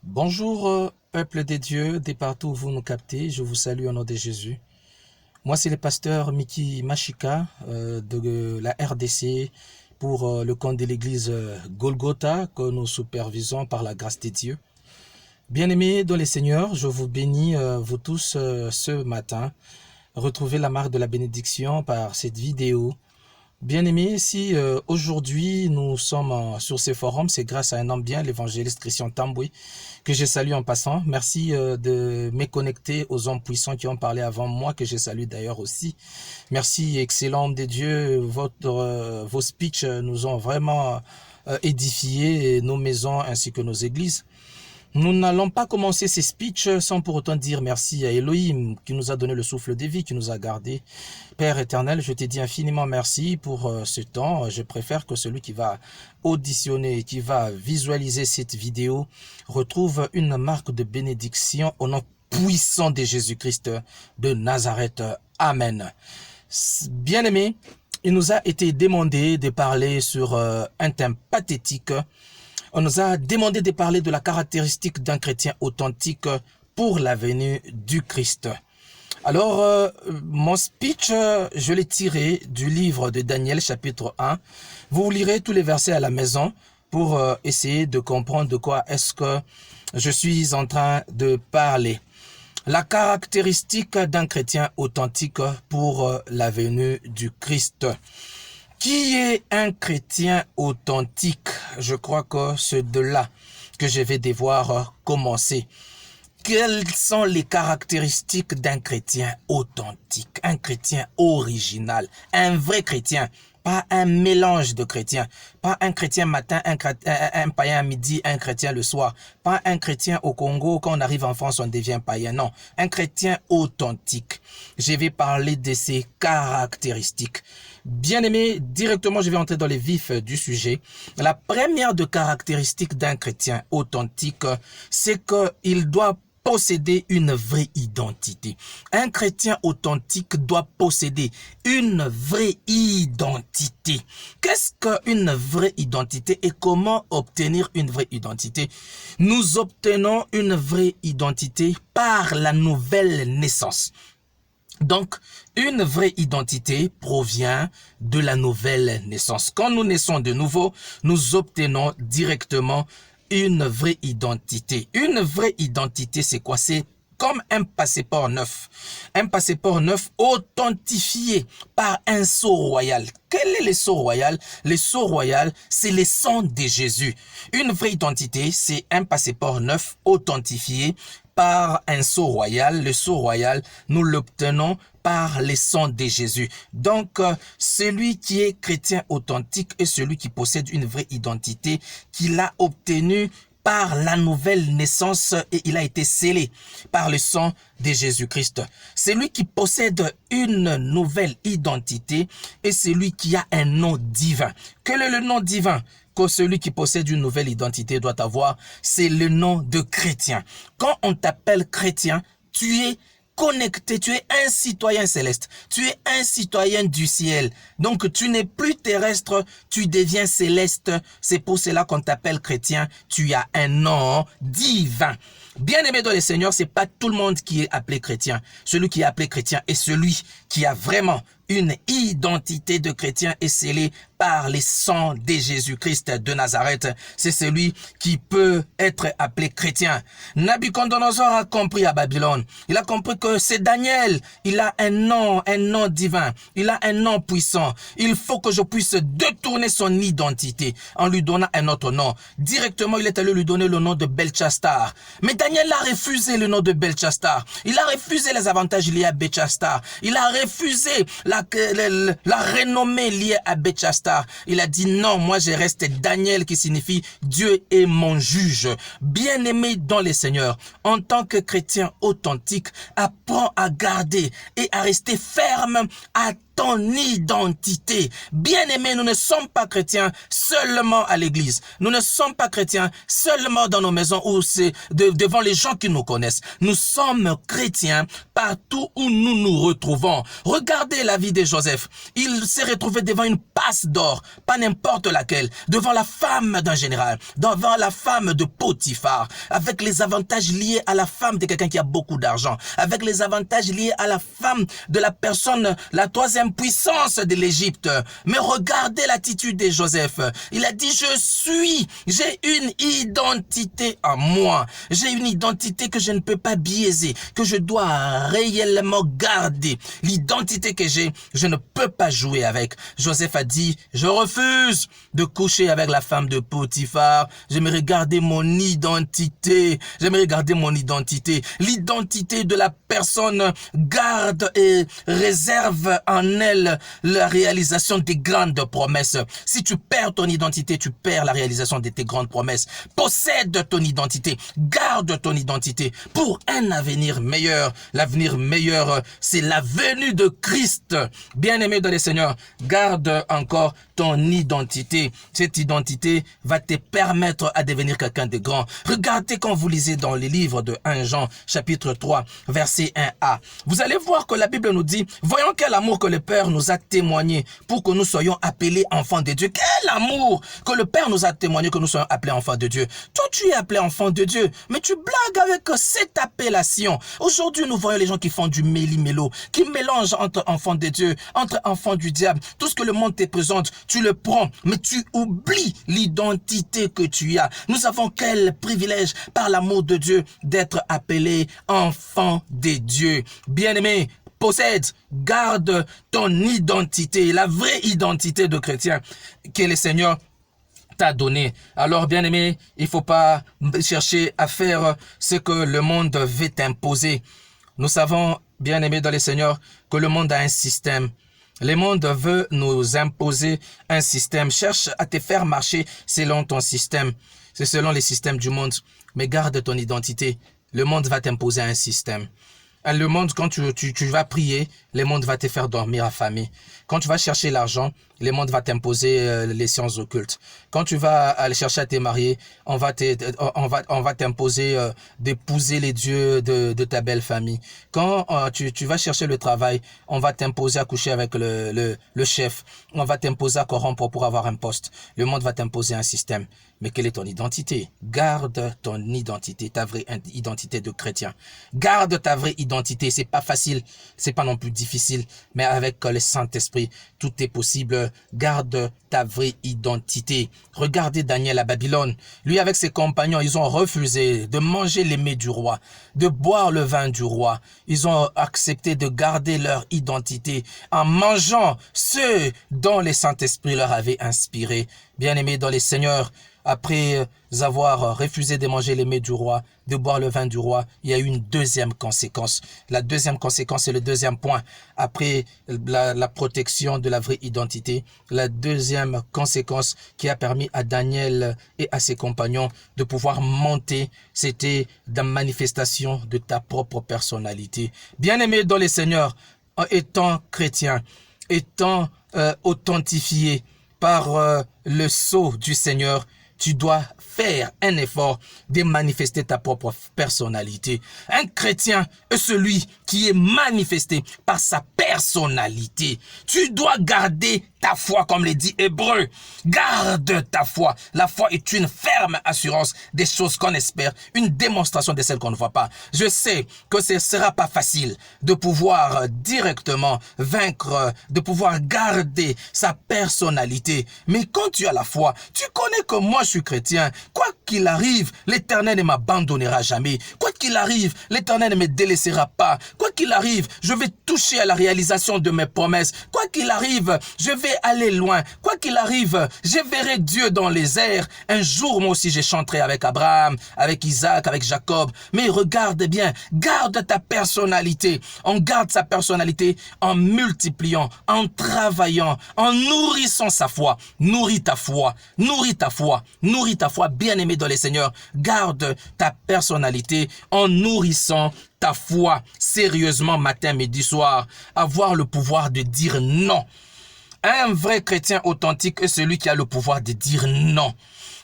Bonjour, peuple des dieux, des partout où vous nous captez, je vous salue au nom de Jésus. Moi, c'est le pasteur Miki Machika de la RDC pour le compte de l'église Golgotha que nous supervisons par la grâce des dieux. Bien-aimés dans les seigneurs, je vous bénis, vous tous, ce matin. Retrouvez la marque de la bénédiction par cette vidéo. Bien-aimés, si aujourd'hui nous sommes sur ces forums, c'est grâce à un homme bien, l'évangéliste Christian Tamboué, que je salue en passant. Merci de me connecter aux hommes puissants qui ont parlé avant moi, que je salue d'ailleurs aussi. Merci, excellent homme de Dieu. Vos speeches nous ont vraiment édifié nos maisons ainsi que nos églises. Nous n'allons pas commencer ces speeches sans pour autant dire merci à Elohim qui nous a donné le souffle de vie, qui nous a gardés. Père éternel, je te dis infiniment merci pour ce temps. Je préfère que celui qui va auditionner, qui va visualiser cette vidéo retrouve une marque de bénédiction au nom puissant de Jésus-Christ de Nazareth. Amen. Bien-aimé, il nous a été demandé de parler sur un thème pathétique. On nous a demandé de parler de la caractéristique d'un chrétien authentique pour la venue du Christ. Alors, mon speech, je l'ai tiré du livre de Daniel, chapitre 1. Vous lirez tous les versets à la maison pour essayer de comprendre de quoi est-ce que je suis en train de parler. La caractéristique d'un chrétien authentique pour la venue du Christ. Qui est un chrétien authentique? Je crois que c'est de là que je vais devoir commencer. Quelles sont les caractéristiques d'un chrétien authentique, un chrétien original, un vrai chrétien, pas un mélange de chrétiens, pas un chrétien matin, un païen à midi, un chrétien le soir, pas un chrétien au Congo, quand on arrive en France, on devient païen, non, un chrétien authentique. Je vais parler de ces caractéristiques. Bien aimé, directement, je vais entrer dans les vifs du sujet. La première de caractéristique d'un chrétien authentique, c'est qu'il doit posséder une vraie identité. Un chrétien authentique doit posséder une vraie identité. Qu'est-ce qu'une vraie identité et comment obtenir une vraie identité? Nous obtenons une vraie identité par la nouvelle naissance. Donc, une vraie identité provient de la nouvelle naissance. Quand nous naissons de nouveau, nous obtenons directement une vraie identité. Une vraie identité, c'est quoi? C'est comme un passeport neuf. Un passeport neuf authentifié par un sceau royal. Quel est le sceau royal? Le sceau royal, c'est le sang de Jésus. Une vraie identité, c'est un passeport neuf authentifié par un sceau royal. Le sceau royal, nous l'obtenons par le sang de Jésus. Donc, celui qui est chrétien authentique est celui qui possède une vraie identité qu'il a obtenue par la nouvelle naissance et il a été scellé par le sang de Jésus-Christ. Celui qui possède une nouvelle identité est celui qui a un nom divin. Quel est le nom divin que celui qui possède une nouvelle identité doit avoir? C'est le nom de chrétien. Quand on t'appelle chrétien, tu es connecté, tu es un citoyen céleste, tu es un citoyen du ciel. Donc tu n'es plus terrestre, tu deviens céleste. C'est pour cela qu'on t'appelle chrétien, tu as un nom divin. Bien-aimé dans le Seigneur, c'est pas tout le monde qui est appelé chrétien. Celui qui est appelé chrétien est celui qui a vraiment une identité de chrétien et scellée par les sangs de Jésus-Christ de Nazareth. C'est celui qui peut être appelé chrétien. Nabucodonosor a compris à Babylone. Il a compris que c'est Daniel. Il a un nom divin. Il a un nom puissant. Il faut que je puisse détourner son identité en lui donnant un autre nom. Directement, il est allé lui donner le nom de Belchastar. Mais Daniel a refusé le nom de Belchastar. Il a refusé les avantages liés à Belchastar. Il a refusé la renommée liée à Belchastar. Il a dit non, moi je reste Daniel qui signifie Dieu est mon juge. Bien-aimé dans les seigneurs, en tant que chrétien authentique, apprends à garder et à rester ferme à ton identité. Bien-aimés, nous ne sommes pas chrétiens seulement à l'église. Nous ne sommes pas chrétiens seulement dans nos maisons ou devant les gens qui nous connaissent. Nous sommes chrétiens partout où nous nous retrouvons. Regardez la vie de Joseph. Il s'est retrouvé devant une passe d'or, pas n'importe laquelle, devant la femme d'un général, devant la femme de Potiphar, avec les avantages liés à la femme de quelqu'un qui a beaucoup d'argent, avec les avantages liés à la femme de la personne, la troisième puissance de l'Égypte. Mais regardez l'attitude de Joseph. Il a dit, j'ai une identité en moi. J'ai une identité que je ne peux pas biaiser, que je dois réellement garder. L'identité que j'ai, je ne peux pas jouer avec. Joseph a dit, je refuse de coucher avec la femme de Potiphar. J'aimerais garder mon identité. J'aimerais garder mon identité. L'identité de la personne garde et réserve en elle la réalisation des grandes promesses. Si tu perds ton identité, tu perds la réalisation de tes grandes promesses. Possède ton identité, garde ton identité pour un avenir meilleur. L'avenir meilleur, c'est la venue de Christ. Bien-aimé dans le Seigneur, garde encore ton identité. Cette identité va te permettre à devenir quelqu'un de grand. Regardez quand vous lisez dans les livres de 1 Jean, chapitre 3, verset 1a. Vous allez voir que la Bible nous dit, voyons quel amour que le Père nous a témoigné pour que nous soyons appelés enfants de Dieu. Quel amour que le Père nous a témoigné que nous soyons appelés enfants de Dieu. Toi, tu es appelé enfant de Dieu, mais tu blagues avec cette appellation. Aujourd'hui, nous voyons les gens qui font du méli-mélo, qui mélangent entre enfants de Dieu, entre enfants du diable. Tout ce que le monde te présente, tu le prends, mais tu oublies l'identité que tu as. Nous avons quel privilège par l'amour de Dieu d'être appelés enfants de Dieu. Bien-aimés, possède, garde ton identité, la vraie identité de chrétien que le Seigneur t'a donné. Alors, bien-aimé, il ne faut pas chercher à faire ce que le monde veut t'imposer. Nous savons, bien-aimés dans le Seigneur, que le monde a un système. Le monde veut nous imposer un système. Cherche à te faire marcher selon ton système. C'est selon les systèmes du monde. Mais garde ton identité. Le monde va t'imposer un système. Le monde, quand tu vas prier, le monde va te faire dormir affamé. Quand tu vas chercher l'argent, le monde va t'imposer les sciences occultes. Quand tu vas aller chercher à te marier, on va t'imposer d'épouser les dieux de ta belle famille. Quand tu vas chercher le travail, on va t'imposer à coucher avec le chef. On va t'imposer à corrompre pour avoir un poste. Le monde va t'imposer un système. Mais quelle est ton identité? Garde ton identité, ta vraie identité de chrétien. Garde ta vraie identité. C'est pas facile, c'est pas non plus difficile, mais avec le Saint-Esprit, tout est possible. Garde ta vraie identité. Regardez Daniel à Babylone. Lui, avec ses compagnons, ils ont refusé de manger les mets du roi, de boire le vin du roi. Ils ont accepté de garder leur identité en mangeant ce dont le Saint-Esprit leur avait inspiré. Bien-aimés dans les seigneurs, après avoir refusé de manger les mets du roi, de boire le vin du roi, il y a eu une deuxième conséquence. La deuxième conséquence, c'est le deuxième point. Après la protection de la vraie identité, la deuxième conséquence qui a permis à Daniel et à ses compagnons de pouvoir monter, c'était la manifestation de ta propre personnalité. Bien-aimé dans les seigneurs, étant chrétien, étant authentifié par le sceau du Seigneur, tu dois faire un effort de manifester ta propre personnalité. Un chrétien est celui qui est manifesté par sa personnalité. Tu dois garder ta foi, comme le dit Hébreu. Garde ta foi. La foi est une ferme assurance des choses qu'on espère, une démonstration de celles qu'on ne voit pas. Je sais que ce ne sera pas facile de pouvoir directement vaincre, de pouvoir garder sa personnalité. Mais quand tu as la foi, tu connais que moi je suis chrétien. Quoi qu'il arrive, l'Éternel ne m'abandonnera jamais. Quoi qu'il arrive, l'Éternel ne me délaissera pas. Quoi qu'il arrive, je vais toucher à la réalisation de mes promesses. Quoi qu'il arrive, je vais aller loin. Quoi qu'il arrive, je verrai Dieu dans les airs. Un jour, moi aussi, je chanterai avec Abraham, avec Isaac, avec Jacob. Mais regarde bien, garde ta personnalité. On garde sa personnalité en multipliant, en travaillant, en nourrissant sa foi. Nourris ta foi, nourris ta foi, nourris ta foi, bien-aimé dans les Seigneurs. Garde ta personnalité en nourrissant ta foi sérieusement matin, midi, soir. Avoir le pouvoir de dire non. Un vrai chrétien authentique est celui qui a le pouvoir de dire non.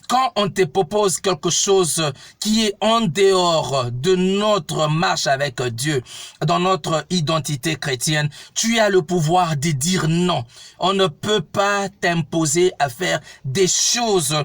Quand on te propose quelque chose qui est en dehors de notre marche avec Dieu, dans notre identité chrétienne, tu as le pouvoir de dire non. On ne peut pas t'imposer à faire des choses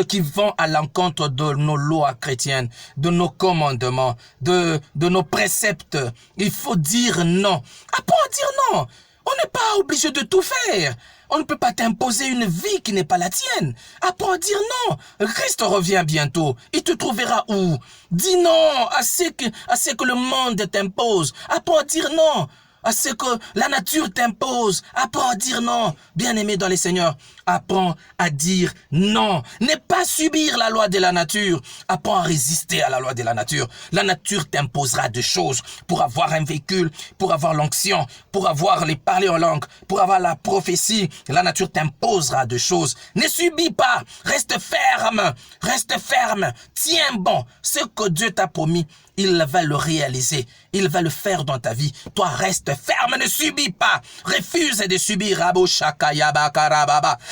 qui vont à l'encontre de nos lois chrétiennes, de nos commandements, de nos préceptes. Il faut dire non. Apprends à dire non. On n'est pas obligé de tout faire. On ne peut pas t'imposer une vie qui n'est pas la tienne. Apprends à dire non. Christ revient bientôt. Il te trouvera où? Dis non à ce que le monde t'impose. Apprends à dire non à ce que la nature t'impose. Apprends à dire non. Bien-aimé dans les Seigneurs, apprends à dire non. N'aie pas subir la loi de la nature. Apprends à résister à la loi de la nature. La nature t'imposera des choses pour avoir un véhicule, pour avoir l'onction, pour avoir les parler en langue, pour avoir la prophétie. La nature t'imposera des choses. Ne subis pas. Reste ferme. Reste ferme. Tiens bon. Ce que Dieu t'a promis, il va le réaliser. Il va le faire dans ta vie. Toi, reste ferme, ne subis pas. Refuse de subir.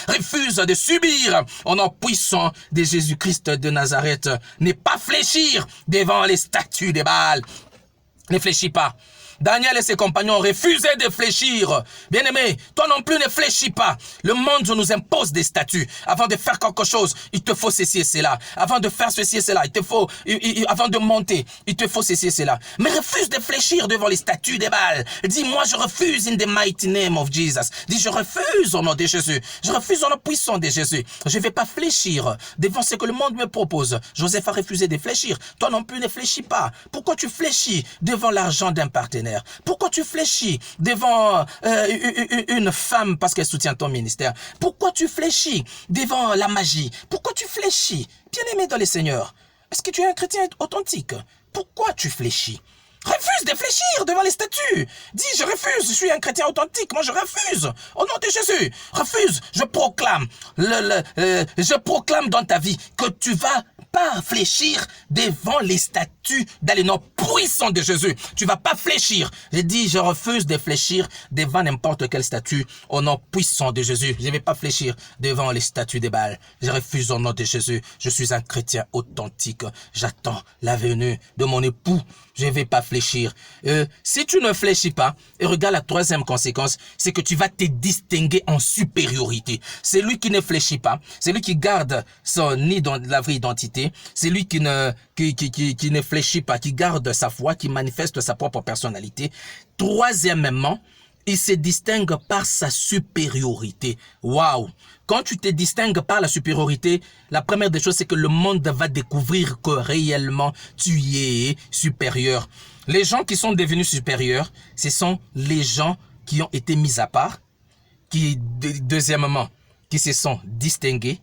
Refuse de subir. Au nom puissant de Jésus-Christ de Nazareth. Ne pas fléchir devant les statues de Baal. Ne fléchis pas. Daniel et ses compagnons refusaient de fléchir. Bien-aimé, toi non plus ne fléchis pas. Le monde nous impose des statuts. Avant de faire quelque chose, il te faut ceci et cela. Avant de faire ceci et cela, il te faut, avant de monter, il te faut ceci et cela. Mais refuse de fléchir devant les statues des Baal. Dis, moi je refuse in the mighty name of Jesus. Dis, je refuse au nom de Jésus. Je refuse au nom puissant de Jésus. Je ne vais pas fléchir devant ce que le monde me propose. Joseph a refusé de fléchir. Toi non plus ne fléchis pas. Pourquoi tu fléchis devant l'argent d'un partenaire? Pourquoi tu fléchis devant une femme parce qu'elle soutient ton ministère? Pourquoi tu fléchis devant la magie? Pourquoi tu fléchis? Bien-aimé dans les Seigneurs, est-ce que tu es un chrétien authentique? Pourquoi tu fléchis? Refuse de fléchir devant les statues. Dis, je refuse, je suis un chrétien authentique. Moi, je refuse. Au nom de Jésus, refuse. Je proclame, je proclame dans ta vie que tu vas pas fléchir devant les statues dans le nom puissant de Jésus. Tu vas pas fléchir. J'ai dit, je refuse de fléchir devant n'importe quelle statue au nom puissant de Jésus. Je ne vais pas fléchir devant les statues des Baal. Je refuse au nom de Jésus. Je suis un chrétien authentique. J'attends la venue de mon époux. Je ne vais pas fléchir. Si tu ne fléchis pas, et regarde la troisième conséquence, c'est que tu vas te distinguer en supériorité. C'est lui qui ne fléchit pas, c'est lui qui garde la vraie identité, c'est lui qui ne fléchit pas, qui garde sa foi, qui manifeste sa propre personnalité. Troisièmement, il se distingue par sa supériorité. Waouh! Quand tu te distingues par la supériorité, la première des choses, c'est que le monde va découvrir que réellement tu es supérieur. Les gens qui sont devenus supérieurs, ce sont les gens qui ont été mis à part, qui, deuxièmement, qui se sont distingués.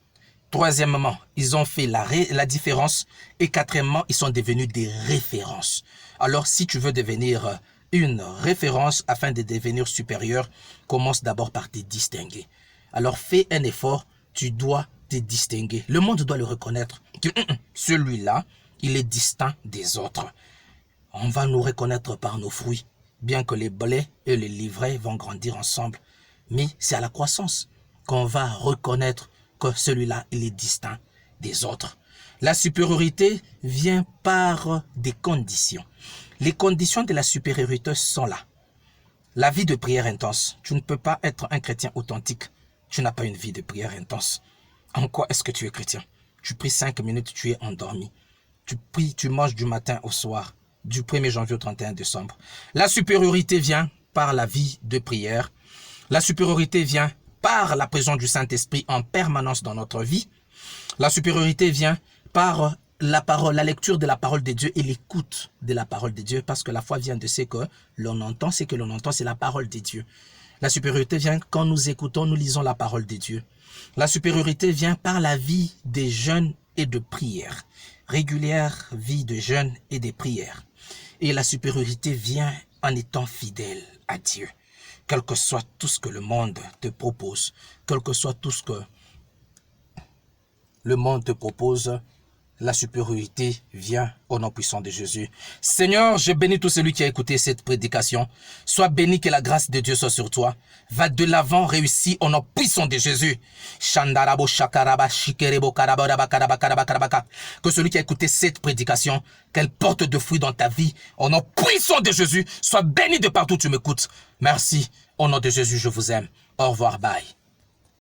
Troisièmement, ils ont fait la différence. Et quatrièmement, ils sont devenus des références. Alors, si tu veux devenir une référence afin de devenir supérieur, commence d'abord par te distinguer. Alors fais un effort, tu dois te distinguer. Le monde doit le reconnaître. Celui-là, il est distinct des autres. On va nous reconnaître par nos fruits, bien que les blés et les livrets vont grandir ensemble. Mais c'est à la croissance qu'on va reconnaître que celui-là, il est distinct des autres. La supériorité vient par des conditions. Les conditions de la supériorité sont là. La vie de prière intense. Tu ne peux pas être un chrétien authentique. Tu n'as pas une vie de prière intense. En quoi est-ce que tu es chrétien? Tu pries 5 minutes, tu es endormi. Tu pries, tu manges du matin au soir, du 1er janvier au 31 décembre. La supériorité vient par la vie de prière. La supériorité vient par la présence du Saint-Esprit en permanence dans notre vie. La supériorité vient par la parole, la lecture de la parole de Dieu et l'écoute de la parole de Dieu, parce que la foi vient de ce que l'on entend, c'est que l'on entend, c'est la parole de Dieu. La supériorité vient quand nous écoutons, nous lisons la parole de Dieu. La supériorité vient par la vie des jeûnes et de prières, régulière vie de jeûnes et de prières. Et la supériorité vient en étant fidèle à Dieu, quel que soit tout ce que le monde te propose, quel que soit tout ce que le monde te propose, la supériorité vient au nom puissant de Jésus. Seigneur, je bénis tout celui qui a écouté cette prédication. Sois béni, que la grâce de Dieu soit sur toi. Va de l'avant, réussis au nom puissant de Jésus. Que celui qui a écouté cette prédication, qu'elle porte de fruits dans ta vie, au nom puissant de Jésus, sois béni de partout où tu m'écoutes. Merci. Au nom de Jésus, je vous aime. Au revoir, bye.